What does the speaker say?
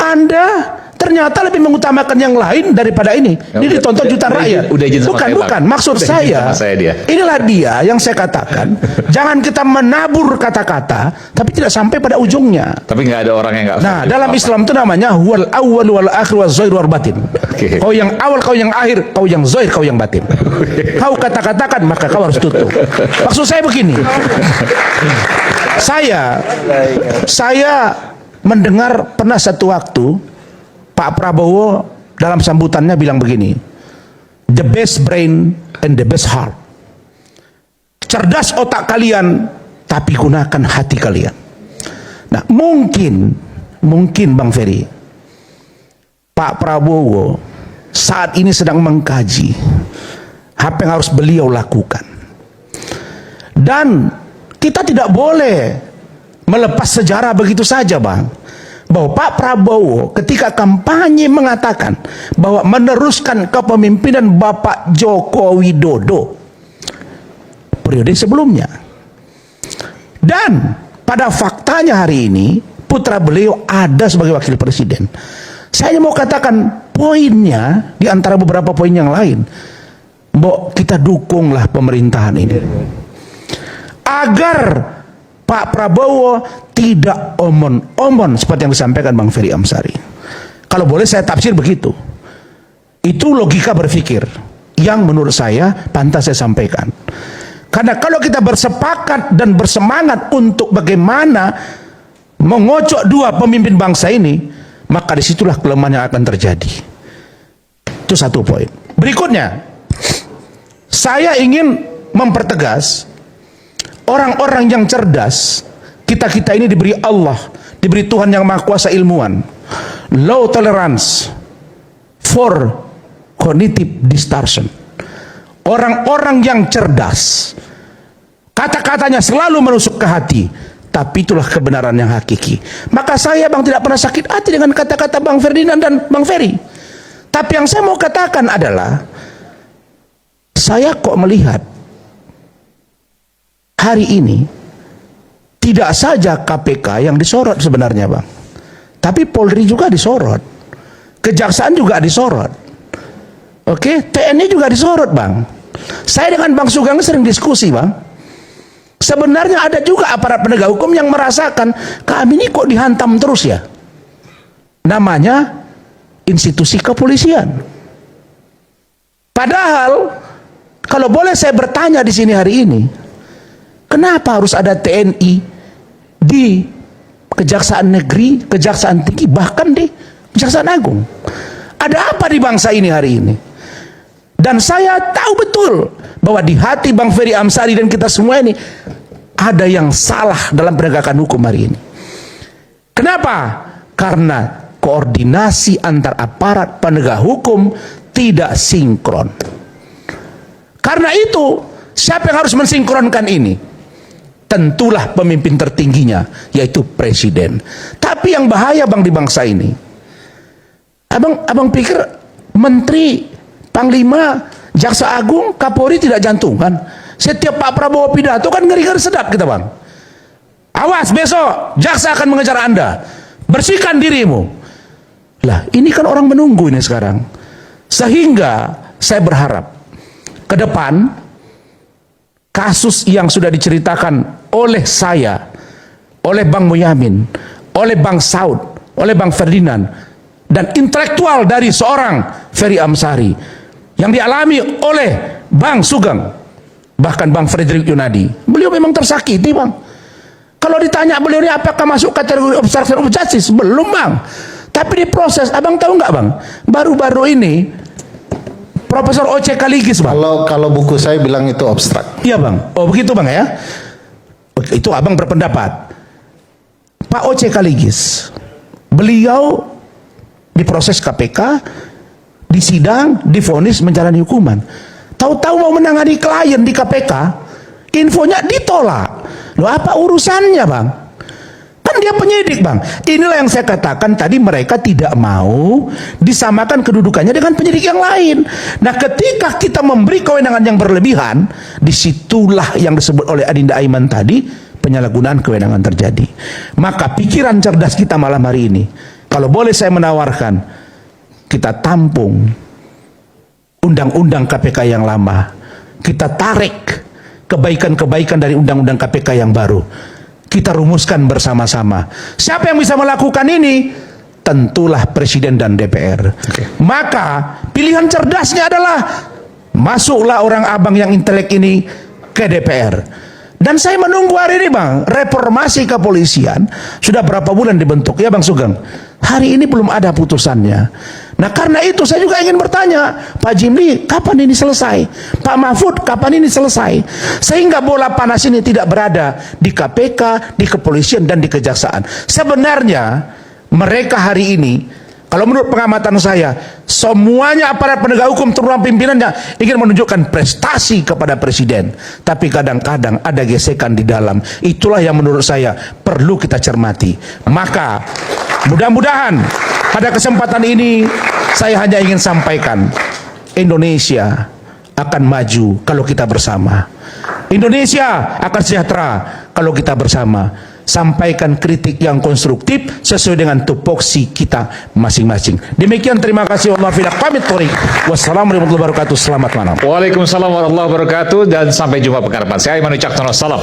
Anda ternyata lebih mengutamakan yang lain daripada ini. Ini ditonton jutaan rakyat. Bukan. Maksud saya, inilah dia yang saya katakan. Jangan kita menabur kata-kata, tapi tidak sampai pada ujungnya. Tapi nggak ada orang yang nggak. Nah, dalam Islam itu namanya wal awwal wal akhir wal zahir wal batin. Kau yang awal, kau yang akhir, kau yang zahir, kau yang batin. Kau kata-katakan, maka kau harus tutup. Maksud saya begini. Saya mendengar pernah satu waktu Pak Prabowo dalam sambutannya bilang begini, the best brain and the best heart. Cerdas otak kalian, tapi gunakan hati kalian. Nah, mungkin Bang Ferry, Pak Prabowo saat ini sedang mengkaji apa yang harus beliau lakukan. Dan kita tidak boleh melepas sejarah begitu saja, Bang. Bahwa Pak Prabowo ketika kampanye mengatakan bahwa meneruskan kepemimpinan Bapak Joko Widodo periode sebelumnya. Dan pada faktanya hari ini putra beliau ada sebagai wakil presiden. Saya mau katakan poinnya di antara beberapa poin yang lain, bahwa kita dukunglah pemerintahan ini agar Pak Prabowo tidak omon-omon seperti yang disampaikan Bang Ferry Amsari. Kalau boleh saya tafsir begitu. Itu logika berpikir yang menurut saya pantas saya sampaikan. Karena kalau kita bersepakat dan bersemangat untuk bagaimana mengocok dua pemimpin bangsa ini, maka disitulah kelemahan yang akan terjadi. Itu satu poin. Berikutnya, saya ingin mempertegas orang-orang yang cerdas, kita ini diberi Allah, diberi Tuhan yang Maha Kuasa ilmuwan, low tolerance for cognitive distortion. Orang-orang yang cerdas, kata-katanya selalu menusuk ke hati, tapi itulah kebenaran yang hakiki. Maka saya, Bang, tidak pernah sakit hati dengan kata-kata Bang Ferdinand dan Bang Ferry. Tapi yang saya mau katakan adalah, saya kok melihat hari ini tidak saja KPK yang disorot sebenarnya, Bang, tapi Polri juga disorot, Kejaksaan juga disorot, TNI juga disorot, Bang. Saya dengan Bang Sugeng sering diskusi, Bang. Sebenarnya ada juga aparat penegak hukum yang merasakan kami ini kok dihantam terus ya. Namanya institusi kepolisian. Padahal kalau boleh saya bertanya di sini hari ini, kenapa harus ada TNI di Kejaksaan Negeri, Kejaksaan Tinggi, bahkan di Kejaksaan Agung? Ada apa di bangsa ini hari ini? Dan saya tahu betul bahwa di hati Bang Ferry Amsari dan kita semua ini ada yang salah dalam penegakan hukum hari ini. Kenapa? Karena koordinasi antar aparat penegak hukum tidak sinkron. Karena itu, siapa yang harus mensinkronkan ini? Tentulah pemimpin tertingginya, yaitu presiden. Tapi yang bahaya, Bang, di bangsa ini, abang pikir menteri, panglima, jaksa agung, kapolri tidak jantungan? Setiap Pak Prabowo pidato kan ngeri-ngeri sedap kita, Bang. Awas, besok jaksa akan mengejar Anda, bersihkan dirimu. Lah, ini kan orang menunggu ini sekarang. Sehingga saya berharap ke depan kasus yang sudah diceritakan oleh saya, oleh Bang Muyamin, oleh Bang Saud, oleh Bang Ferdinand, dan intelektual dari seorang Ferry Amsari yang dialami oleh Bang Sugeng, bahkan Bang Frederick Yunadi, beliau memang tersakiti, Bang. Kalau ditanya beliau ini apakah masuk kategori obstruction of justice, belum, Bang. Tapi diproses. Abang tahu nggak, Bang, baru-baru ini Profesor O.C. Kaligis, Bang. Kalau buku saya bilang itu abstrak. Iya, Bang. Oh, begitu, Bang, ya. Itu abang berpendapat. Pak O.C. Kaligis, beliau diproses KPK, disidang, divonis menjalani hukuman. Tahu-tahu mau menangani klien di KPK, infonya ditolak. Loh, apa urusannya, Bang? Kan dia penyidik, Bang. Inilah yang saya katakan tadi, mereka tidak mau disamakan kedudukannya dengan penyidik yang lain. Nah, ketika kita memberi kewenangan yang berlebihan, disitulah yang disebut oleh Adinda Aiman tadi, penyalahgunaan kewenangan terjadi. Maka pikiran cerdas kita malam hari ini, Kalau boleh saya menawarkan, kita tampung undang-undang KPK yang lama. Kita tarik kebaikan-kebaikan dari undang-undang KPK yang baru. Kita rumuskan bersama-sama. Siapa yang bisa melakukan ini? Tentulah Presiden dan DPR. Maka pilihan cerdasnya adalah masuklah orang abang yang intelek ini ke DPR. Dan saya menunggu hari ini, Bang, reformasi kepolisian sudah berapa bulan dibentuk, ya Bang Sugeng? Hari ini belum ada putusannya. Nah, karena itu saya juga ingin bertanya, Pak Jimli, kapan ini selesai? Pak Mahfud, kapan ini selesai? Sehingga bola panas ini tidak berada di KPK, di kepolisian, dan di kejaksaan. Sebenarnya mereka hari ini, kalau menurut pengamatan saya, semuanya aparat penegak hukum terutama pimpinannya ingin menunjukkan prestasi kepada presiden. Tapi kadang-kadang ada gesekan di dalam. Itulah yang menurut saya perlu kita cermati. Maka mudah-mudahan pada kesempatan ini saya hanya ingin sampaikan, Indonesia akan maju kalau kita bersama. Indonesia akan sejahtera kalau kita bersama. Sampaikan kritik yang konstruktif sesuai dengan tupoksi kita masing-masing. Demikian, terima kasih. Allah fidak pamit tori. Wassalamualaikum warahmatullahi wabarakatuh. Selamat malam. Waalaikumsalam warahmatullahi wabarakatuh, dan sampai jumpa pekan depan. Saya Iman Ucaktono. Salam.